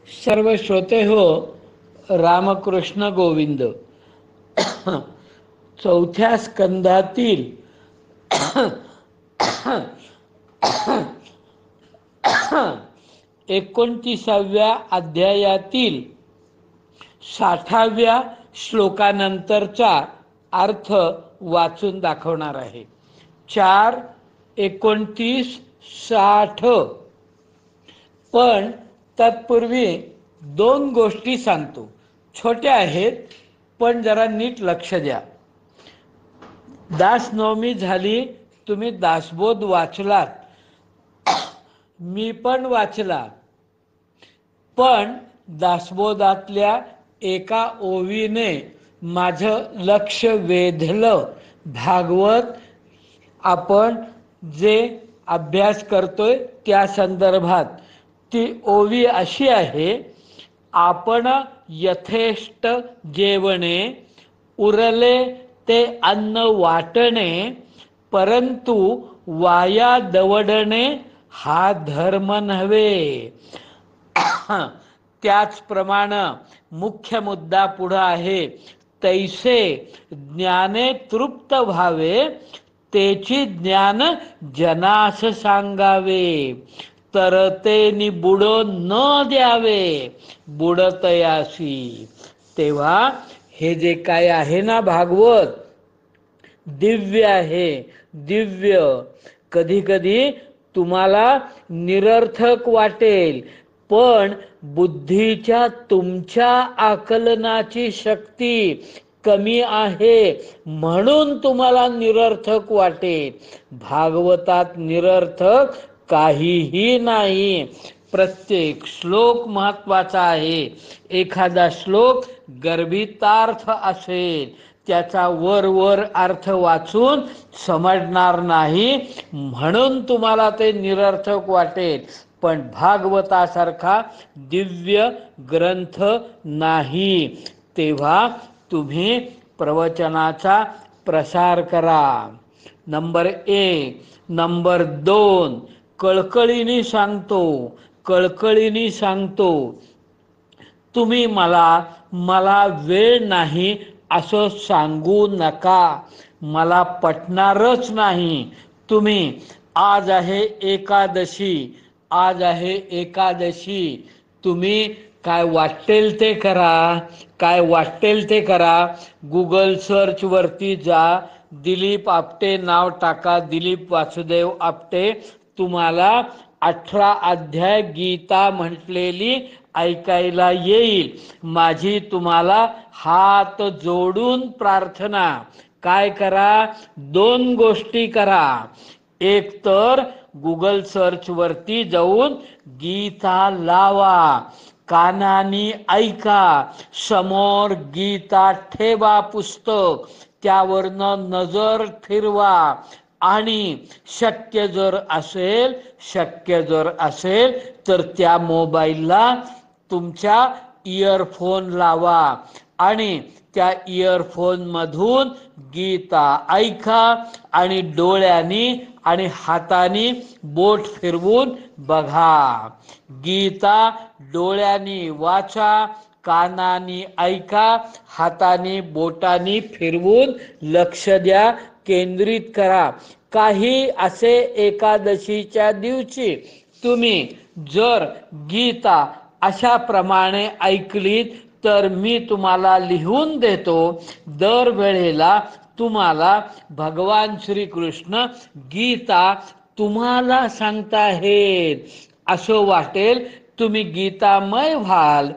सर्व श्रोते हो, रामकृष्ण गोविंद. चौथ्या स्कंदातील 29व्या अध्यायातील 60व्या श्लोकानंतरचा अर्थ वाचून दाखवणार आहे. 4, 29, 60. पण तत्पूर्वी 2 गोष्टी सांगतो. छोट्या आहेत पण जरा नीट लक्ष द्या. दासनवमी झाली, तुम्ही दासबोध वाचलात, मी पण वाचला. पण दासबोधातल्या एका ओवीने माझं लक्ष वेधलं. भागवत आपण जे अभ्यास करतोय त्या संदर्भात ती ओवी अशी आहे. आपण यथेष्ट जेवणे, उरले ते अन्न वाटणे, परंतु वाया दवडणे हा धर्म नव्हे. त्याचप्रमाणे मुख्य मुद्दा पुढं आहे. तैसे ज्ञाने तृप्त व्हावे, तेची ज्ञान जनास सांगावे, तर ते बुडो न द्यावे बुडतयासी. तेव्हा हे जे काय आहे ना भागवत, दिव्य आहे. दिव्य कधी कधी तुम्हाला निरर्थक वाटेल, पण बुद्धीच्या तुमच्या आकलनाची शक्ती कमी आहे म्हणून तुम्हाला निरर्थक वाटेल. भागवतात निरर्थक काहीही नाही. प्रत्येक श्लोक महत्वाचा आहे. एखादा श्लोक गर्भितार्थ असेल, त्याचा वर अर्थ वाचून समजणार नाही म्हणून तुम्हाला ते निरर्थक वाटेल. पण भागवतासारखा दिव्य ग्रंथ नाही. तेव्हा तुम्ही प्रवचनाचा प्रसार करा. नंबर 1. नंबर 2, कळकळीने सांगतो, तुम्ही मला वेळ नाही असं सांगू नका. मला पटणारच नाही. तुम्ही आज आहे एकादशी, तुम्ही काय वाटेल ते करा. गुगल सर्च वरती जा, दिलीप आपटे नाव टाका, दिलीप वासुदेव आपटे. तुम्हाला 18 अध्याय गीता म्हटलेली ऐकायला येईल. माझी तुम्हाला हात जोडून प्रार्थना, काय करा? 2 गोष्टी करा. एक तर गुगल सर्च वरती जाऊन गीता लावा, कानानी ऐका, समोर गीता ठेवा पुस्तक, त्यावरनं नजर फिरवा आणि शक्य जर असेल तर त्या मोबाईलला तुमच्या इयरफोन लावा आणि त्या इयरफोन मधून गीता ऐका आणि डोळ्यांनी आणि हातानी बोट फिरवून बघा. गीता डोळ्यांनी वाचा, कानानी ऐका, हातानी बोटानी फिरवून लक्ष द्या, केंद्रित करा. काही असे एकादशीच्या दिवशी तुम्ही जर गीता अशा प्रमाणे ऐकलीत तर मी तुम्हाला लिहून देतो. दरवेळेला तुम्हाला भगवान श्रीकृष्ण गीता तुम्हाला सांगताहेत असं वाटेल. तुम्ही गीतामय व्हाल,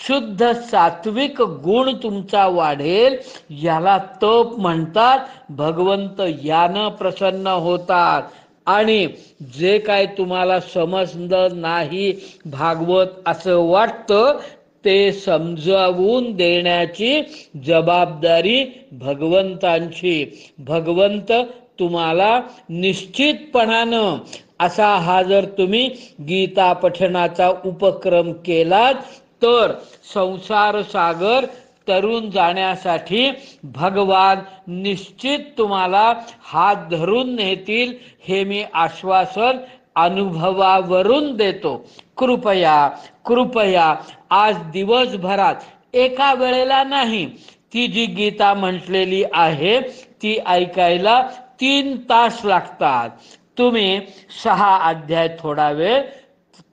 शुद्ध सात्विक गुण तुमचा वाढेल. याला तप म्हणतात. भगवंत यानं प्रसन्न होतात. आणि जे काय तुम्हाला समजलं नाही भागवत असं वाटतं, ते समजावून देण्याची जबाबदारी भगवंतांची. भगवंत तुम्हाला निश्चितपणानं असा हा जर तुम्ही गीता पठणाचा उपक्रम केलात तर संसार सागर तरुण जाण्यासाठी भगवान निश्चित तुम्हाला हात धरून नेतील, हे मी आश्वासन अनुभवावरून देतो. कृपया कृपया आज दिवसभरात एका वेळेला नाही, ती जी गीता म्हटलेली आहे ती ऐकायला 3 तास लागतात. तुम्ही 6 अध्याय थोडा वेळ,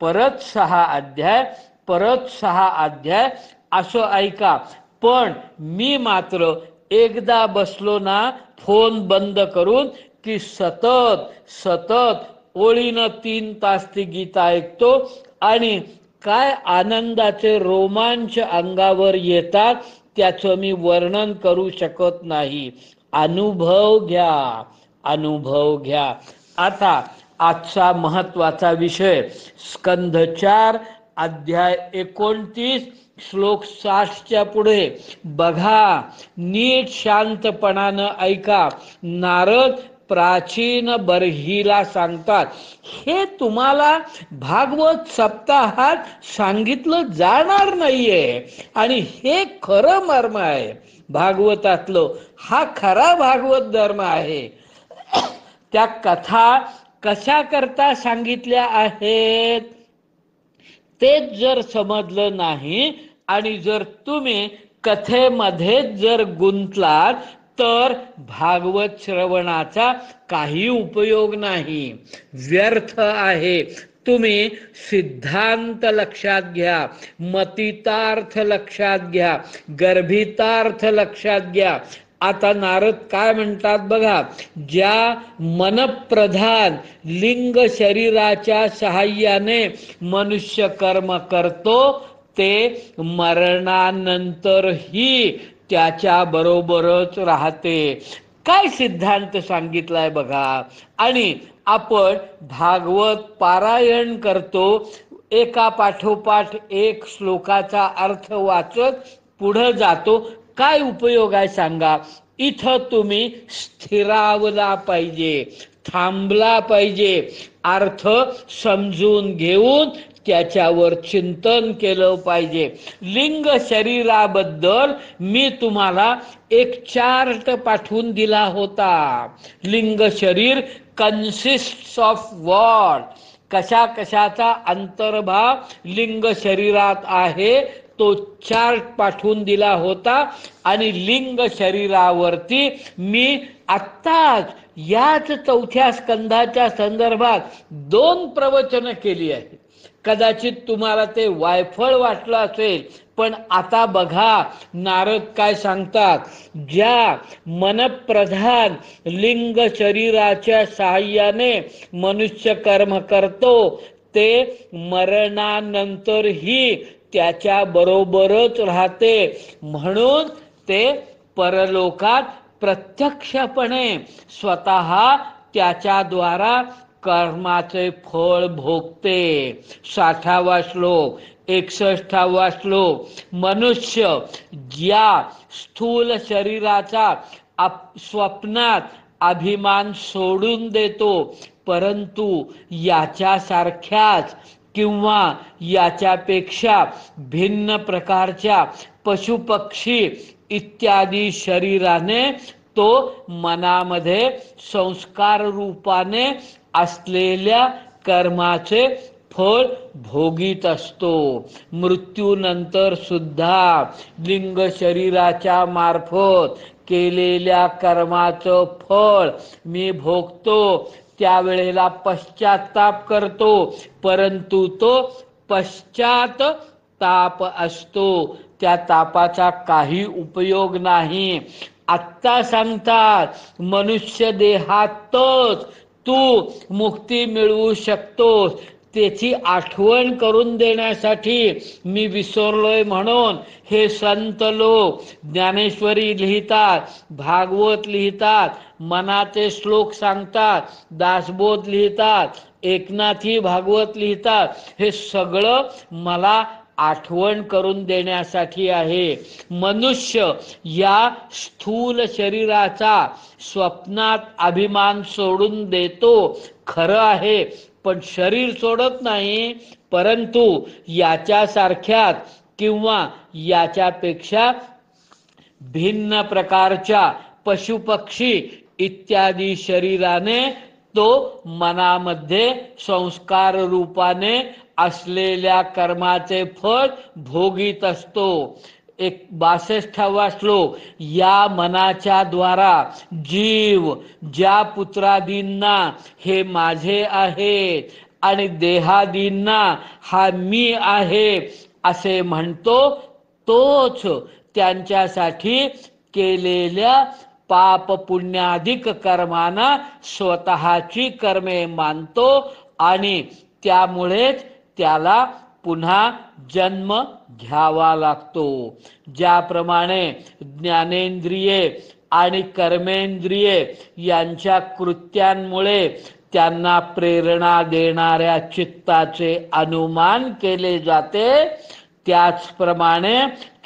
परत 6 अध्याय, परत 6 अध्याय असं ऐका. पण मी मात्र एकदा बसलो ना फोन बंद करून की सतत सतत ओळीनं 3 तास ती गीता ऐकतो आणि काय आनंदाचे रोमांच अंगावर येतात त्याचं मी वर्णन करू शकत नाही. अनुभव घ्या, अनुभव घ्या. आता आजचा महत्वाचा विषय स्कंध 4 अध्याय 29 श्लोक 60च्या पुढे बघा, नीट शांतपणानं ऐका. नारद प्राचीन बर्हीला सांगतात, हे तुम्हाला भागवत सप्ताहात सांगितलं जाणार नाहीये आणि हे खरं मर्म आहे भागवतातलं. हा खरा भागवत धर्म आहे. त्या कथा कशा करता सांगितल्या आहेत तेच जर समजलं नाही आणि जर तुम्ही कथेमध्ये जर गुंतलात तर भागवत श्रवणाचा काही उपयोग नाही, व्यर्थ आहे. तुम्ही सिद्धांत लक्षात घ्या, मतितार्थ लक्षात घ्या, गर्भितार्थ लक्षात घ्या. आता नारद काय म्हणतात बघा, ज्या मनप्रधान लिंग शरीराच्या सहाय्याने मनुष्य कर्म करतो ते मरणानंतरही त्याच्या बरोबरच राहते. काय सिद्धांत सांगितलाय बघा. आणि आपण भागवत पारायण करतो, एका पाठोपाठ एक श्लोकाचा अर्थ वाचत पुढे जातो. काय उपयोग आहे सांगा. इथं तुम्ही स्थिरावला पाहिजे, थांबला पाहिजे, अर्थ समजून घेऊन त्याच्यावर चिंतन केलं पाहिजे. लिंग शरीराबद्दल मी तुम्हाला एक चार्ट पाठवून दिला होता. लिंग शरीर कन्सिस्ट्स ऑफ व्हॉट, कशा कशाचा अंतर्भाव लिंग शरीरात आहे तो चार्ट पाठवून दिला होता. आणि लिंग शरीरावरती मी आत्ताच याच 4थ्या स्कंधाच्या संदर्भात 2 प्रवचन केली आहेत. कदाचित तुम्हाला ते वायफळ वाटलं असेल, पण आता बघा नारद काय सांगतात. ज्या मनप्रधान लिंग शरीराच्या सहाय्याने मनुष्य कर्म करतो ते मरणानंतरही त्याच्या बरोबरच राहते. म्हणून ते परलोकात प्रत्यक्षपणे स्वतः त्याच्याद्वारा कर्माचे फळ भोगते. 60वा श्लोक, 61वा श्लोक. मनुष्य ज्या स्थूल शरीराचा स्वप्नात अभिमान सोडून देतो, परंतु याच्यासारख्याच किंवा याच्यापेक्षा भिन्न प्रकारच्या पशुपक्षी इत्यादी शरीराने तो मनामध्ये संस्कार रूपाने असलेल्या कर्माचे फळ भोगीत असतो. मृत्यूनंतर सुद्धा लिंग शरीराच्या मार्फत केलेल्या कर्माचं फळ मी भोगतो. त्यावेळेला पश्चाताप करतो, परंतु तो पश्चाताप असतो, त्या तापाचा काही उपयोग नाही. आत्ता सांगतात मनुष्य देहातच तू मुक्ती मिळवू शकतोस. त्याची आठवण करून देण्यासाठी मी विसरलोय म्हणून हे संत लोक ज्ञानेश्वरी लिहितात, भागवत लिहितात, मनाचे श्लोक सांगतात, दासबोध लिहितात, एकनाथी भागवत लिहितात. हे सगळं मला आठवण करून देण्यासाठी आहे. मनुष्य या स्थूल शरीराचा स्वप्नात अभिमान सोडून देतो, खरं आहे, पण शरीर सोडत नाही. परंतु याच्यासारख्याच किंवा याच्यापेक्षा भिन्न प्रकारच्या पशुपक्षी इत्यादी शरीराने तो मनामध्ये संस्कार रूपाने असलेल्या कर्माचे फळ भोगीत असतो. 62वा श्लोक. या मनाच्या द्वारा जीव ज्या पुत्रादींना हे माझे आहे आणि देहादींना हा मी आहे असे म्हणतो, तोच त्यांच्यासाठी केलेल्या पाप पुण्याधिक कर्मांना स्वतःची कर्मे मानतो आणि त्यामुळेच त्याला पुन्हा जन्म घ्यावा लागतो. ज्याप्रमाणे ज्ञानेंद्रिये आणि कर्मेंद्रिये यांच्या कृत्यांमुळे त्यांना प्रेरणा देणाऱ्या चित्ताचे अनुमान केले जाते, त्याचप्रमाणे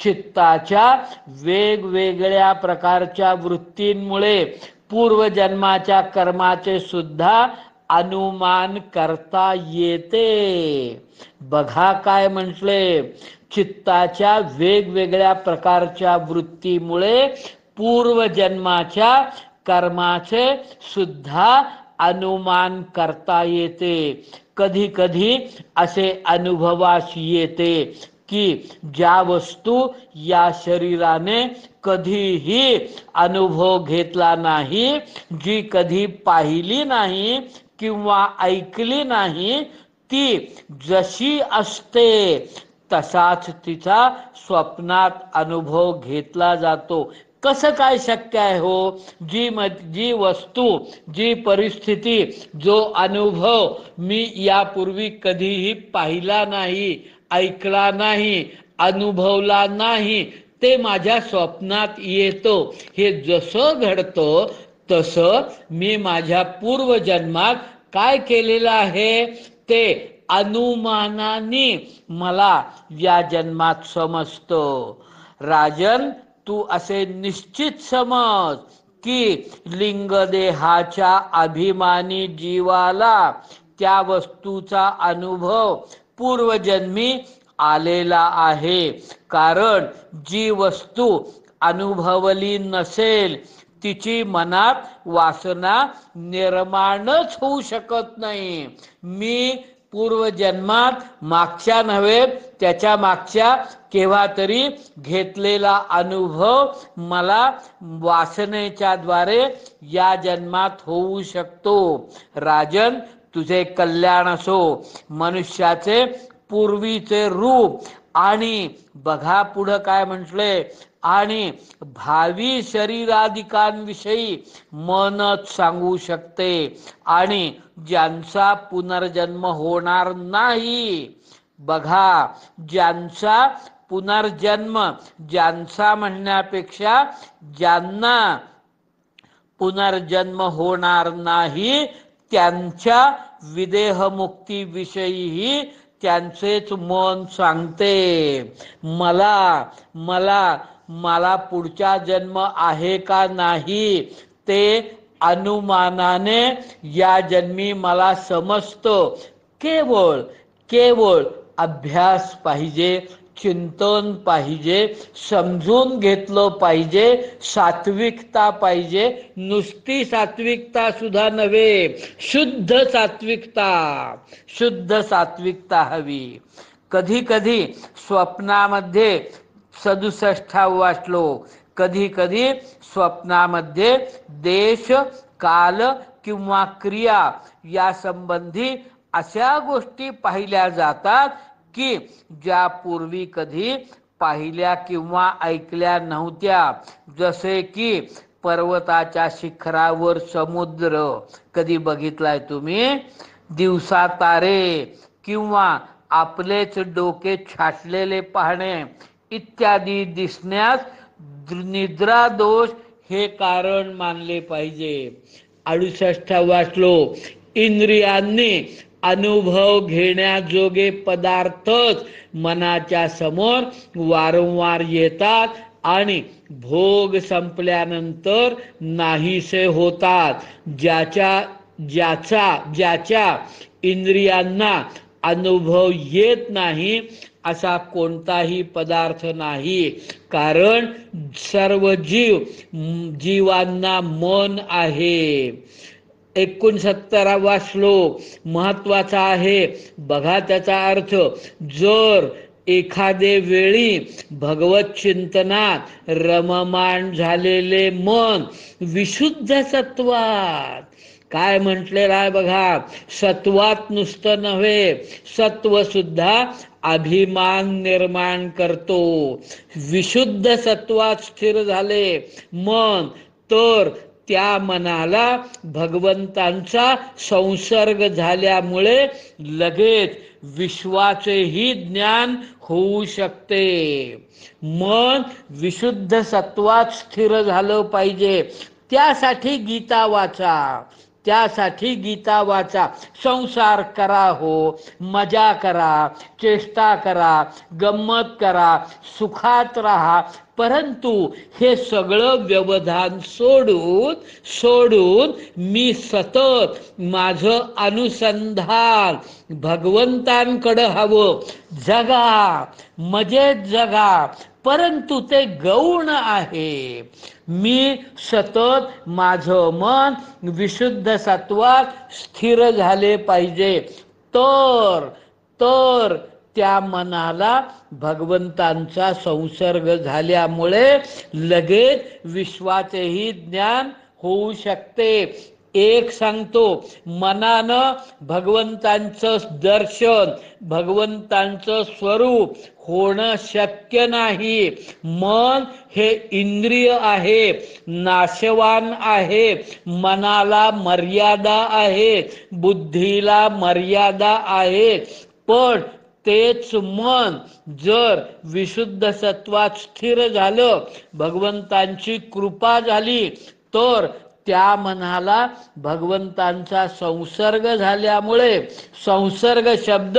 चित्ताच्या वेगवेगळ्या प्रकारच्या वृत्तींमुळे पूर्वजन्माच्या कर्माचे सुद्धा अनुमान करता येते. बघा काय म्हटले, चित्ताच्या वेगवेगळ्या प्रकारच्या वृत्तीमुळे पूर्वजन्माच्या कर्माचे सुद्धा अनुमान करता येते. कधी कधी असे अनुभवास येते की ज्या वस्तू या शरीराने कधीही अनुभव घेतला नाही, जी कधी पाहिली नाही किंवा ऐकली नाही, ती जशी असते तसाच तिचा स्वप्नात अनुभव घेतला जातो. कसं काय शक्य आहे हो? जी वस्तू, जी परिस्थिती, जो अनुभव मी यापूर्वी कधीही पाहिला नाही, ऐकला नाही, अनुभवला नाही, ते माझ्या स्वप्नात येतो. हे जसं घडतं तसं मी माझ्या पूर्वजन्मात काय केलेलं आहे ते अनुमानाने मला या जन्मात समजतं. राजन, तू असे निश्चित समज की लिंगदेहाच्या अभिमानी जीवाला त्या वस्तूचा अनुभव पूर्वजन्मी आलेला आहे. कारण जी वस्तू अनुभवली नसेल तिची मनात वासना निर्माणच होऊ शकत नाही. मी पूर्वजन्मात मागच्या नव्हे त्याच्या मागच्या केव्हा तरी घेतलेला अनुभव मला वासनेच्या द्वारे या जन्मात होऊ शकतो. राजन, तुझे कल्याण असो. मनुष्याचे पूर्वीचे रूप आणि बघा पुढं काय म्हटले, आणि भावी शरीराधिकांविषयी मनच सांगू शकते. आणि ज्यांचा पुनर्जन्म होणार नाही, बघा, ज्यांचा पुनर्जन्म, ज्यांचा म्हणण्यापेक्षा ज्यांना पुनर्जन्म होणार नाही त्यांच्या विदेहमुक्तीविषयीही त्यांचेच मन सांगते. मला मला मला पुढचा जन्म आहे का नाही ते अनुमानाने या जन्मी मला समजतं. केवळ केवळ अभ्यास पाहिजे, चिंतन पाहिजे, समजून घेतलं पाहिजे, सात्विकता पाहिजे. नुसती सात्विकता सुद्धा नव्हे, शुद्ध सात्विकता, शुद्ध सात्विकता हवी. कधी कधी स्वप्नामध्ये 67वा श्लोक, कधी कधी स्वप्नामध्ये देश, काल किंवा क्रिया या संबंधी अशा गोष्टी पाहिल्या जातात की ज्या पूर्वी कधी पाहिल्या किंवा ऐकल्या नव्हत्या. जसे की पर्वताच्या शिखरावर समुद्र कधी बघितलाय तुम्ही? दिवसा तारे किंवा आपलेच डोके छाटलेले पाहणे इत्यादी दिसण्यास निद्रा दोष हे कारण मानले पाहिजे. 68वा श्लोक, इंद्रियांनी अनुभव घेण्याजोगे पदार्थच मनाच्या समोर वारंवार येतात आणि भोग संपल्यानंतर नाहीसे होतात. ज्याच्या इंद्रियांना अनुभव येत नाही असा कोणताही पदार्थ नाही. कारण सर्व जीवांना मन आहे. 69वा श्लोक महत्वाचा आहे. बघा त्याचा अर्थ. जर एखादे वेळी भगवत चिंतनात रममाण झालेले मन विशुद्ध सत्वात, काय म्हटलेलं आहे बघा, सत्वात नुसतं नव्हे, सत्व सुद्धा अभिमान निर्माण करतो. विशुद्ध सत्वात स्थिर झाले मन तर त्या मनाला भगवंतांचा संसर्ग झाल्यामुळे लगेच विश्वाचेही ज्ञान होऊ शकते. मन विशुद्ध सत्वात स्थिर झालं पाहिजे. त्यासाठी गीता वाचा, त्यासाठी गीता वाचा. संसार करा हो, मजा करा, चेष्टा करा, गंमत करा, सुखात राहा, परंतु हे सगळं व्यवधान सोडून मी सतत माझं अनुसंधान भगवंतांकडे हवं. जगा, मजेत जगा, परंतु ते गौण आहे. मी सतत माझं मन विशुद्ध सत्वात स्थिर झाले पाहिजे. तर त्या मनाला भगवंतांचा संसर्ग झाल्यामुळे लगेच विश्वाचेही ज्ञान होऊ शकते. एक सांगतो, मनानं भगवंतांचं दर्शन, भगवंतांचं स्वरूप होणं शक्य नाही. मन हे इंद्रिय आहे, नाशवान आहे. मनाला मर्यादा आहे, बुद्धीला मर्यादा आहे. पण तेच मन जर विशुद्ध सत्वात स्थिर झालं, भगवंतांची कृपा झाली, तर त्या मनाला भगवंतांचा संसर्ग झाल्यामुळे, संसर्ग शब्द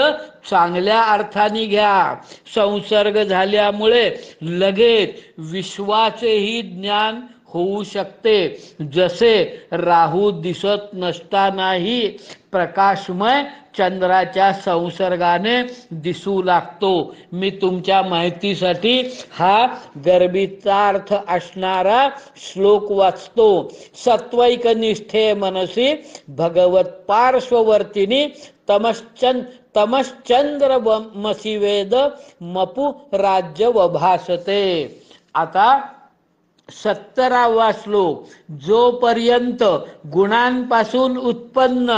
चांगल्या अर्थाने घ्या, संसर्ग झाल्यामुळे लगेच विश्वाचेही ज्ञान होऊ शकते. जसे राहू दिसत नसतानाही प्रकाशमय चंद्राच्या संसर्गाने दिसू लागतो. मी तुमच्या माहितीसाठी हा गर्भिता अर्थ असणारा श्लोक वाचतो. सत्वैक निष्ठे मनसी भगवत पार्श्ववर्तिनी तमश्चंद्र मसी वेद मपु राज्य वभासते. आता 70वा श्लोक. जोपर्यंत गुणांपासून उत्पन्न,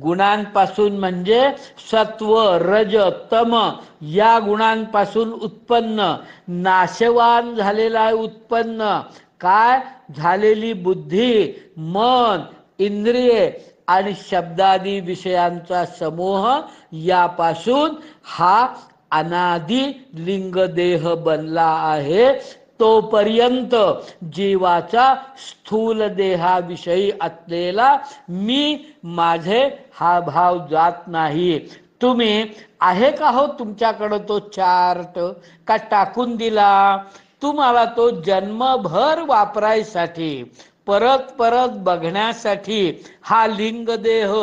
गुणांपासून म्हणजे सत्व रज तम या गुणांपासून उत्पन्न, नाशवान झालेला उत्पन्न काय झालेली बुद्धी, मन, इंद्रिये आणि शब्दादी विषयांचा समूह यापासून हा अनादि लिंगदेह बनला आहे. तोपर्यंत जीवाचा स्थूल देहाविषयी असलेला मी माझे हा भाव जात नाही. तुम्ही आहे का हो तुमच्याकडे तो चार्ट का टाकून दिला? तुम्हाला तो जन्मभर वापरायसाठी, परत परत बघण्यासाठी हा लिंगदेह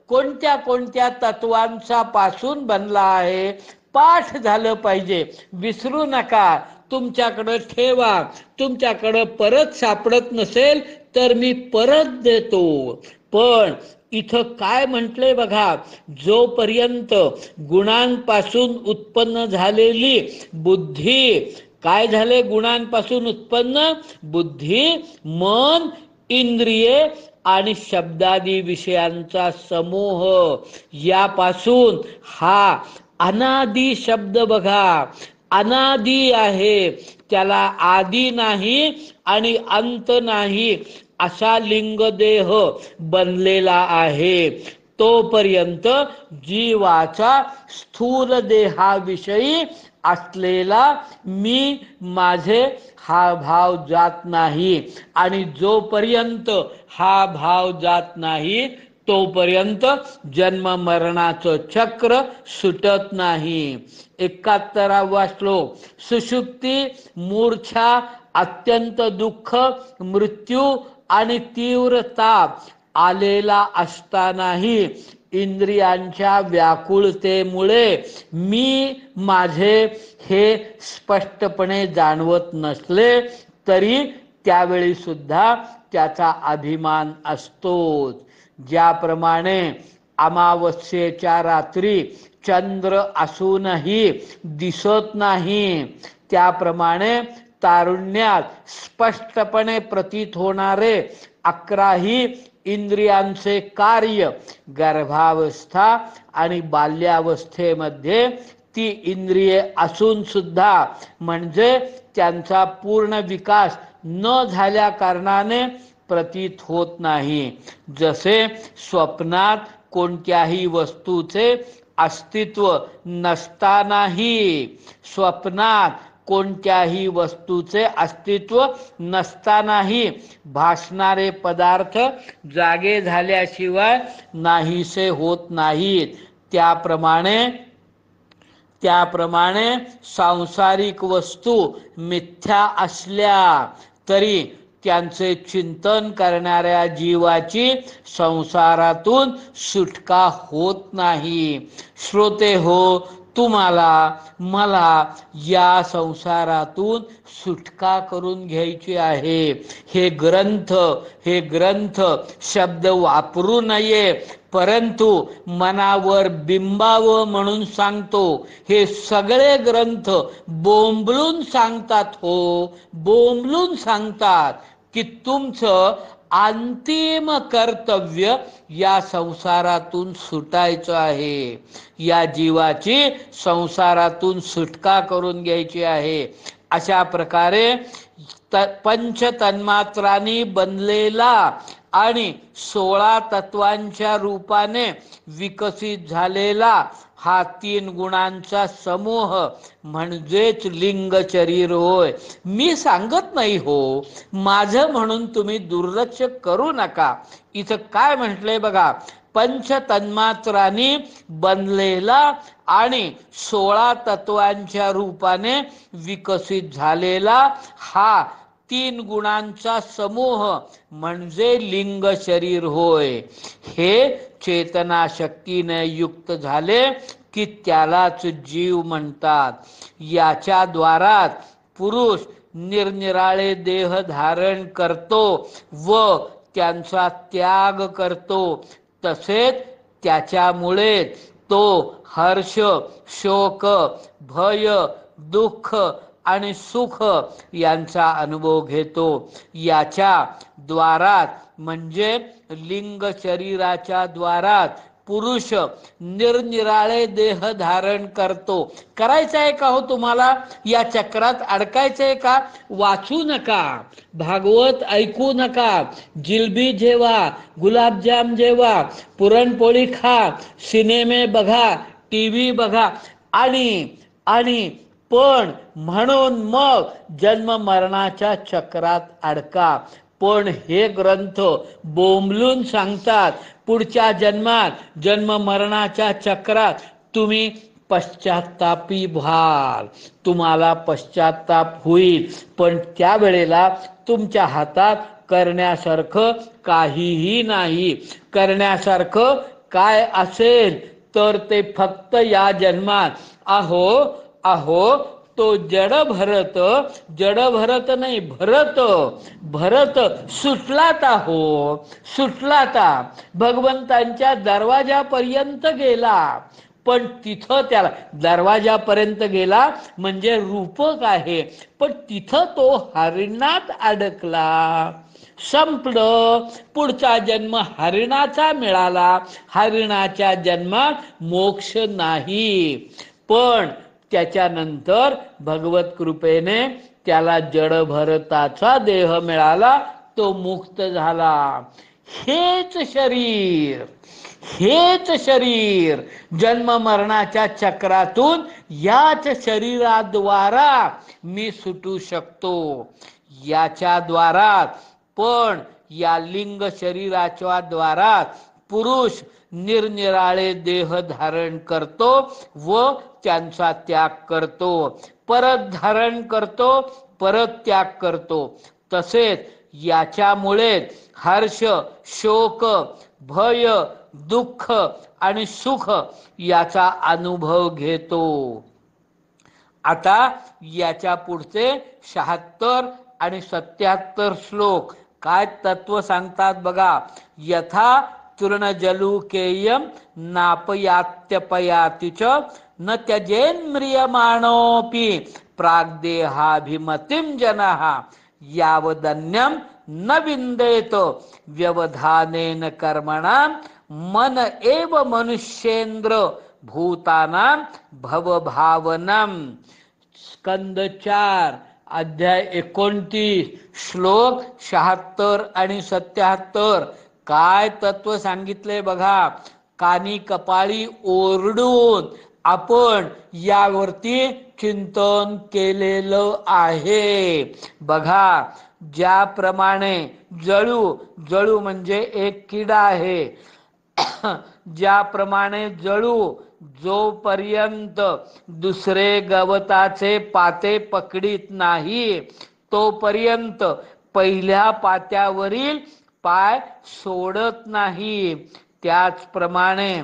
कोणत्या कोणत्या तत्वांचा पासून बनला आहे पाठ झालं पाहिजे. विसरू नका, तुमच्याकडे ठेवा. तुमच्याकडे परत सापडत नसेल तर मी परत देतो. पण इथं काय म्हटले बघा, जोपर्यंत गुणांपासून उत्पन्न झालेली बुद्धी, काय झाले गुणांपासून उत्पन्न बुद्धी, मन, इंद्रिये आणि शब्दादी विषयांचा समूह यापासून हा अनादि शब्द बघा, अनादि आहे, त्याला आदि नाही आणि अंत नाही असा लिंगदेह बनलेला आहे. तोपर्यंत जीवाचा स्थूल देहाविषयी असलेला मी माझे हा भाव जात नाही. आणि जोपर्यंत हा भाव जात नाही तोपर्यंत जन्म मरणाचं चक्र सुटत नाही. 71वा श्लोक. सुषुप्ती, मूर्छा, अत्यंत दुःख, मृत्यू आणि तीव्र ताप आलेला असतानाही इंद्रियांच्या व्याकुळतेमुळे मी माझे हे स्पष्टपणे जाणवत नसले तरी त्यावेळी सुद्धा त्याचा अभिमान असतोच. ज्याप्रमाणे अमावस्येच्या रात्री चंद्र असूनही दिसत नाही, त्याप्रमाणे तारुण्यात स्पष्टपणे प्रतीत होणारे 11ही इंद्रियांचे कार्य गर्भावस्था आणि बाल्यावस्थेमध्ये ती इंद्रिये असून सुद्धा म्हणजे त्यांचा पूर्ण विकास न झाल्या कारणाने प्रतीत होत नाही. जसे स्वप्नात कोणत्याही वस्तूचे अस्तित्व नसतानाही कोणत्याही वस्तूचे अस्तित्व नसतानाही भासणारे पदार्थ जागे झाल्याशिवाय नाहीसे होत नाहीत, त्याप्रमाणे सांसारिक वस्तू मिथ्या असल्या तरी त्यांचे चिंतन करणाऱ्या जीवाची संसारातून सुटका होत नाही. श्रोते हो, तुम्हाला मला या संसारातून सुटका करून घ्यायची आहे. हे ग्रंथ शब्द वापरू नये, परंतु मनावर बिंबावं म्हणून सांगतो. हे सगळे ग्रंथ बोंबलून सांगतात की तुमचं अंतिम कर्तव्य या संसारातून सुटायचं आहे, या जीवाची संसारातून सुटका करून घ्यायची आहे. अशा प्रकारे पंच तन्मात्रांनी बनलेला आणि 16 तत्वांच्या रूपाने विकसित झालेला हा 3 गुणांचा समूह म्हणजेच लिंग शरीर होय. मी सांगत नाही हो, माझं म्हणून तुम्ही दुर्लक्ष करू नका. इथं काय म्हटलंय बघा, पंच तन्मात्रांनी बनलेला आणि 16 तत्वांच्या रूपाने विकसित झालेला हा 3 गुणांचा समूह म्हणजे लिंग शरीर होय. हे चेतना शक्तीने युक्त झाले की त्यालाच जीव म्हणतात. याच्या द्वारात पुरुष निरनिराळे देह धारण करतो व त्यांचा त्याग करतो. तसेच त्याच्यामुळे तो हर्ष, शोक, भय, दुःख आणि सुख यांचा अनुभव घेतो. याच्या द्वारात म्हणजे लिंग शरीराच्या द्वारात पुरुष निरनिराळे देह धारण करतो. करायचं आहे का हो तुम्हाला? या चक्रात अडकायचंय का? वाचू नका, भागवत ऐकू नका, जिलबी जेवा, गुलाबजाम जेवा, पुरणपोळी खा, सिनेमे बघा, टीव्ही बघा आणि पण म्हणून मग जन्म मरणाच्या चक्रात अडका. पण हे ग्रंथ बोंबलून सांगतात पुढच्या जन्मात जन्म मरणाच्या चक्रात तुम्ही पश्चात्तापी व्हाल, तुम्हाला पश्चात्ताप होईल, पण त्यावेळेला तुमच्या हातात करण्यासारखं काहीही नाही. करण्यासारखं काय असेल तर ते फक्त या जन्मात अहो तो जड भरत नाही, भरत सुटलाता भगवंतांच्या दरवाजापर्यंत गेला. पण तिथं त्याला दरवाजापर्यंत गेला म्हणजे रूपक आहे, पण तिथं तो हरिणात अडकला, संपलं. पुढचा जन्म हरिणाचा मिळाला. हरिणाच्या जन्मात मोक्ष नाही, पण त्याच्यानंतर भगवत कृपेने त्याला जड भरताचा देह मिळाला, तो मुक्त झाला. हेच शरीर जन्म मरणाच्या चक्रातून याच शरीराद्वारा मी सुटू शकतो. याच्या द्वारात पण या लिंग शरीराच्या द्वारात पुरुष निरनिराळे देह धारण करतो व त्यांचा त्याग करतो, परत धारण करतो, परत त्याग करतो. तसेच याच्यामुळे हर्ष, शोक, भय, दुःख आणि सुख याचा अनुभव घेतो. आता याच्या पुढचे 76 आणि 77 श्लोक काय तत्व सांगतात बघा. यथा तृणजलुकेयम नापयात्यपयाति च न त्यजेन्म्रियमाणोऽपि प्राग्देहाभिमतिं जनः यावदन्यं न विन्देत व्यवधानेन कर्मणां मन एव मनुष्येंद्र भूतानां भवभावनम। स्कंद 4 अध्याय 29 श्लोक 76 आणि 77 काय तत्व सांगितले बघा. कानी कपाळी ओरडून आपण यावरती चिंतन केलेलं आहे बघा. ज्याप्रमाणे जळू म्हणजे एक किडा आहे. ज्याप्रमाणे जळू जोपर्यंत दुसरे गवताचे पाते पकडीत नाही तोपर्यंत पहिल्या पात्यावरील पाय सोडत नाही, त्याचप्रमाणे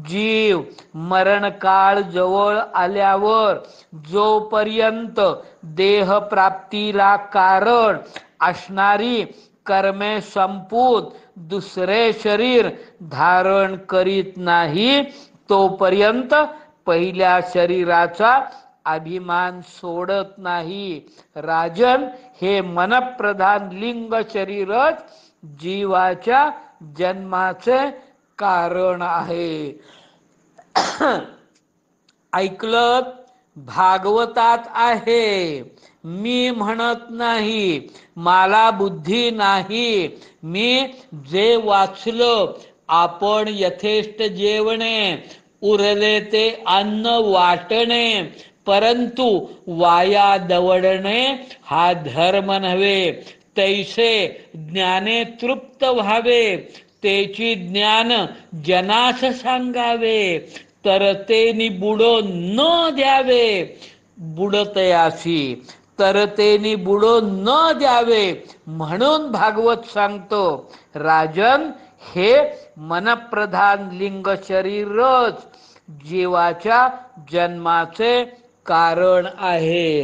जीव मरण काळ जवळ आल्यावर जोपर्यंत देह प्राप्तीला कारण असणारी कर्मे संपून दुसरे शरीर धारण करीत नाही तोपर्यंत पहिल्या शरीराचा अभिमान सोडत नाही. राजन, हे मनप्रधान लिंग शरीरच जीवाच्या जन्माचे कारण आहे. ऐकलं? भागवतात आहे. मी म्हणत नाही, मला बुद्धी नाही. मी जे वाचलं, आपण यथेष्ट जेवणे, उरले ते अन्न वाटणे, परंतु वाया दवडणे हा धर्म नव्हे. तैसे ज्ञाने तृप्त व्हावे, तेची ज्ञान जनास सांगावे, तर तेनी बुडो न द्यावे. बुडतयासी तर तेनी बुडो न द्यावे म्हणून भागवत सांगतो. राजन, हे मनप्रधान लिंग शरीरच जीवाच्या जन्माचे कारण आहे.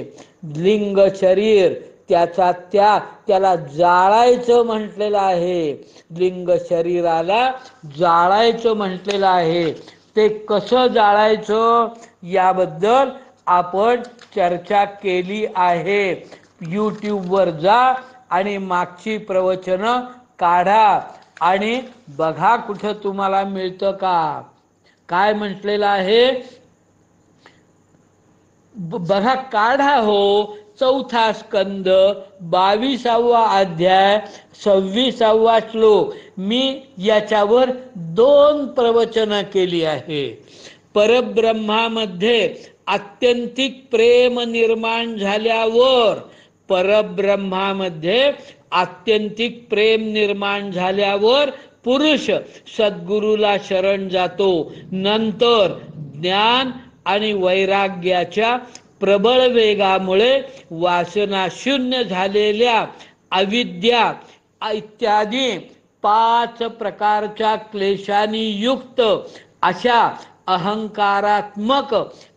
लिंग शरीर त्याला जाळायचं म्हटलेलं आहे. लिंग शरीराला जाळायचं म्हटलेलं आहे. ते कसं जाळायचं याबद्दल आपण चर्चा केली आहे. यूट्यूबवर जा आणि मागची प्रवचनं काढा आणि बघा कुठं तुम्हाला मिळतं का. काय म्हटलेलं आहे बघा, काढा हो. 4था स्कंद 22वा अध्याय 26वा श्लोक. मी याच्यावर 2 प्रवचनं केली आहे. परब्रह्मामध्ये आत्यंतिक प्रेम निर्माण झाल्यावर, परब्रह्मामध्ये आत्यंतिक प्रेम निर्माण झाल्यावर पुरुष सद्गुरूला शरण जातो. नंतर ज्ञान आणि वैराग्याच्या प्रबळ वेगामुळे वासना शून्य झालेल्या अविद्या इत्यादी 5 प्रकारच्या क्लेशांनी युक्त अशा अहंकारात्मक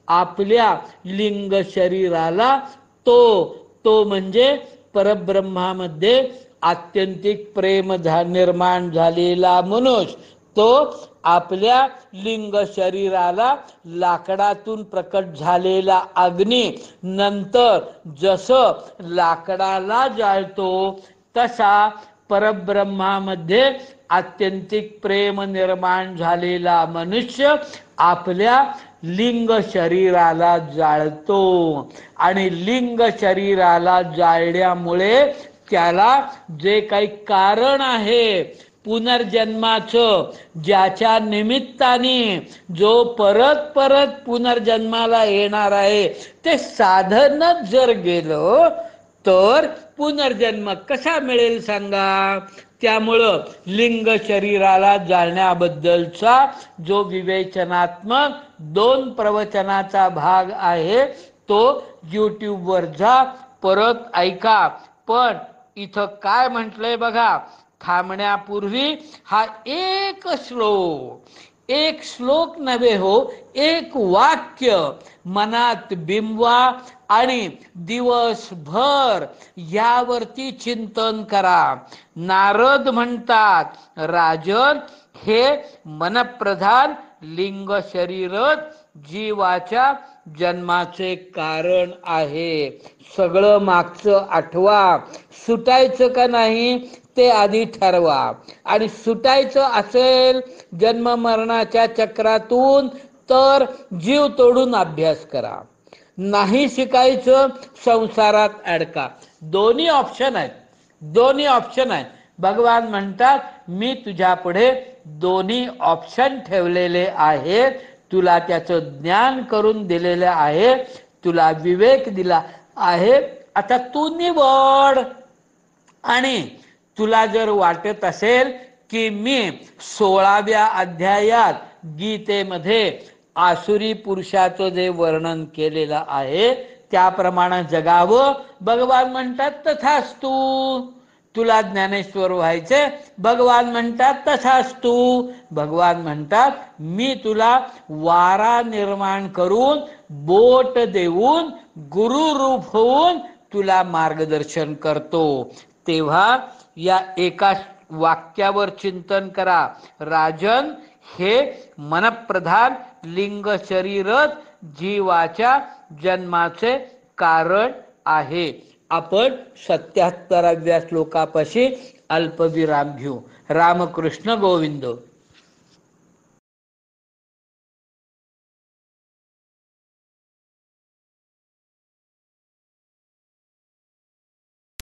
आपल्या लिंग शरीराला तो म्हणजे परब्रह्मामध्ये आत्यंतिक प्रेम निर्माण झालेला मनुष्य, तो आपल्या लिंग शरीराला लाकडातून प्रकट झालेला अग्नी नंतर जसं लाकडाला जाळतो तसा परब्रह्मामध्ये आत्यंतिक प्रेम निर्माण झालेला मनुष्य आपल्या लिंग शरीराला जाळतो. आणि लिंग शरीराला जाळल्यामुळे त्याला जे काही कारण आहे पुनर्जन्माचं, ज्याच्या निमित्ताने जो परत परत पुनर्जन्माला येणार आहे, ते साधनच जर गेलं तर पुनर्जन्म कसा मिळेल सांगा. त्यामुळं लिंग शरीराला जाळण्याबद्दलचा जो विवेचनात्मक 2 प्रवचनाचा भाग आहे तो यूट्यूबवर जा, परत ऐका. पण इथं काय म्हटलंय बघा, थांबण्यापूर्वी हा एक श्लोक नव्हे हो, एक वाक्य मनात बिंबवा आणि दिवसभर यावरती चिंतन करा. नारद म्हणतात, राजन, हे मनप्रधान लिंग शरीरच जीवाच्या जन्माचे कारण आहे. सगळं मागचं आठवा. सुटायचं का नाही ते आधी ठरवा. आणि सुटायचं असेल जन्म मरणाच्या चक्रातून तर जीव तोडून अभ्यास करा. नाही शिकायचं संसारात अडका. दोन्ही ऑप्शन आहेत. दोन्ही ऑप्शन आहेत. भगवान म्हणतात मी तुझ्या पुढे दोन्ही ऑप्शन ठेवलेले आहेत. तुला त्याचं ज्ञान करून दिलेले आहे. तुला विवेक दिला आहे. आता तू निवड. आणि तुला जर वाटत असेल की मी 16व्या अध्यायात गीतेमध्ये आसुरी पुरुषाचं जे वर्णन केलेलं आहे त्याप्रमाणे जगावं, भगवान म्हणतात तथास्तु. तुला ज्ञानेश्वर व्हायचे, भगवान म्हणतात तथास्तु. भगवान म्हणतात मी तुला वारा निर्माण करून बोट देऊन गुरुरूप होऊन तुला मार्गदर्शन करतो. तेव्हा या एका वाक्यावर चिंतन करा. राजन, हे मनप्रधान लिंग शरीरच जीवाच्या जन्माचे कारण आहे. आपण 77व्या श्लोकापाशी अल्पविराम घेऊ. रामकृष्ण गोविंद.